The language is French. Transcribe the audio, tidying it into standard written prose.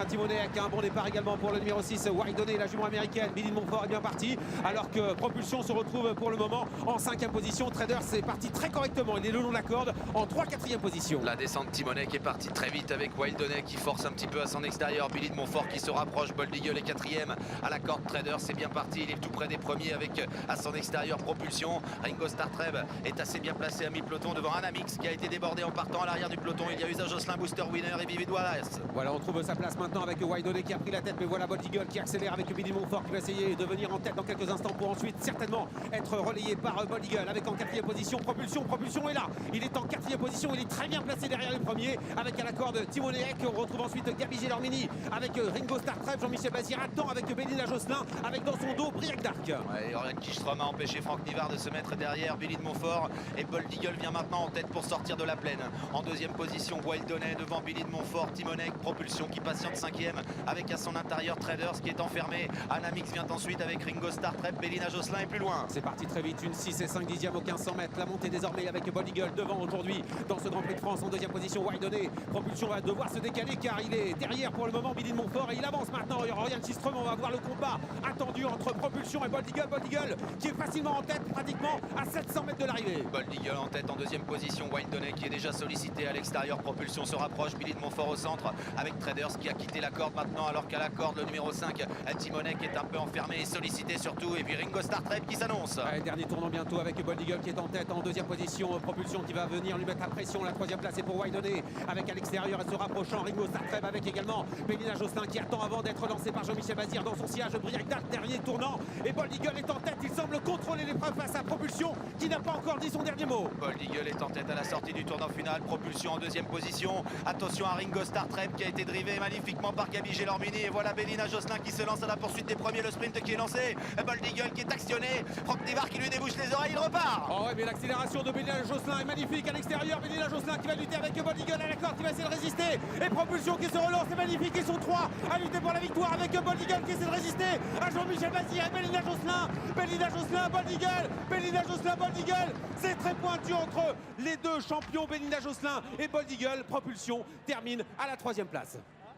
Timonek, un bon départ également pour le numéro 6, Wydonné, la jument américaine. Billy de Montfort est bien parti, alors que Propulsion se retrouve pour le moment en 5e position. Traders est parti très correctement, il est le long de la corde en 3-4e position. La descente Timonek est partie très vite avec Wydonné qui force un petit peu à son extérieur. Billy de Montfort qui se rapproche, Bold Eagle est 4e à la corde. Traders c'est bien parti, il est tout près des premiers avec à son extérieur Propulsion. Ringo Startreb est assez bien placé à mi-peloton devant Anamix qui a été débordé en partant à l'arrière du peloton. Il y a Usa Jocelyn, Booster Winner et Vivid Wallace. Voilà, on trouve sa place maintenant avec Wydonné qui a pris la tête, mais voilà Bold Eagle qui accélère avec Billy de Montfort qui va essayer de venir en tête dans quelques instants pour ensuite certainement être relayé par Bold Eagle avec en 4e position Propulsion. Propulsion est là, il est en 4e position, il est très bien placé derrière les premiers avec à la corde Timonek. On retrouve ensuite Gabi Gelormini avec Ringo Startreb. Jean-Michel Bazir attend avec Bélina Jocelyn avec dans son dos Briac d'Arc. Ouais, Orion Kichstrom a empêché Franck Nivard de se mettre derrière Billy de Montfort et Bold Eagle vient maintenant en tête pour sortir de la plaine. En 2e position Wydonné devant Billy de Montfort, Timonek, Propulsion qui patiente 5e avec à son intérieur Traders qui est enfermé. Anamix vient ensuite avec Ringo Startreb, Bélina Jocelyn est plus loin. C'est parti très vite, une 6 et 5 dixièmes au 1500 mètres. La montée désormais avec Bold Eagle devant aujourd'hui dans ce Grand Prix de France. En 2e position Wydonné. Propulsion va devoir se décaler car il est derrière pour le moment Billy de Montfort et il avance maintenant. Orion Kichstrom, on va voir le combat attendu entre Propulsion et Bold Eagle. Bold Eagle qui est facilement en tête pratiquement à 700 mètres de l'arrivée. Bold Eagle en tête en 2e position, Wydonné qui est déjà sollicité à l'extérieur. Propulsion se rapproche, Billy de Montfort au centre avec Traders qui a quitté la corde maintenant alors qu'à la corde le numéro 5 Timonek est un peu enfermé et sollicité surtout et puis Ringo Startreb qui s'annonce. Dernier tournant bientôt avec Bold Eagle qui est en tête en 2e position. Propulsion qui va venir lui mettre la pression. La 3e place est pour Wydonné avec à l'extérieur et se rapprochant Ringo Startreb avec également Bélina Jocelyn qui attend avant d'être lancé par Jean-Michel Bazir dans son sillage. Briac d'Arc, dernier tournant et Bold Eagle est en tête. Il semble contrôler l'épreuve face à Propulsion qui n'a pas encore dit son dernier mot. Bold Eagle est en tête à la sortie du tournant final. Propulsion en 2e position. Attention à Ringo Startreb qui a été drivé magnifiquement par Gabi Gelormini et voilà Bélina Jocelyn qui se lance à la poursuite des premiers. Le sprint qui est lancé. Bold Eagle qui est actionné. Franck Nivard qui lui débouche les oreilles. Il repart. Oh ouais, mais l'accélération de Bélina Jocelyn est magnifique à l'extérieur. Bélina Jocelyn qui va lutter avec Bold Eagle à la corde qui va essayer de résister et Propulsion qui se relance. C'est magnifique. Ils sont 3 à lutter pour la victoire avec Bold Eagle qui essaie de résister à Jean-Michel Bazir et Bélina Jocelyn. Bélina Jocelyn, Bold Eagle. Bélina Jocelyn, Bold Eagle. C'est très pointu entre les deux champions Bélina Jocelyn et Bold Eagle. Propulsion termine à la 3e place.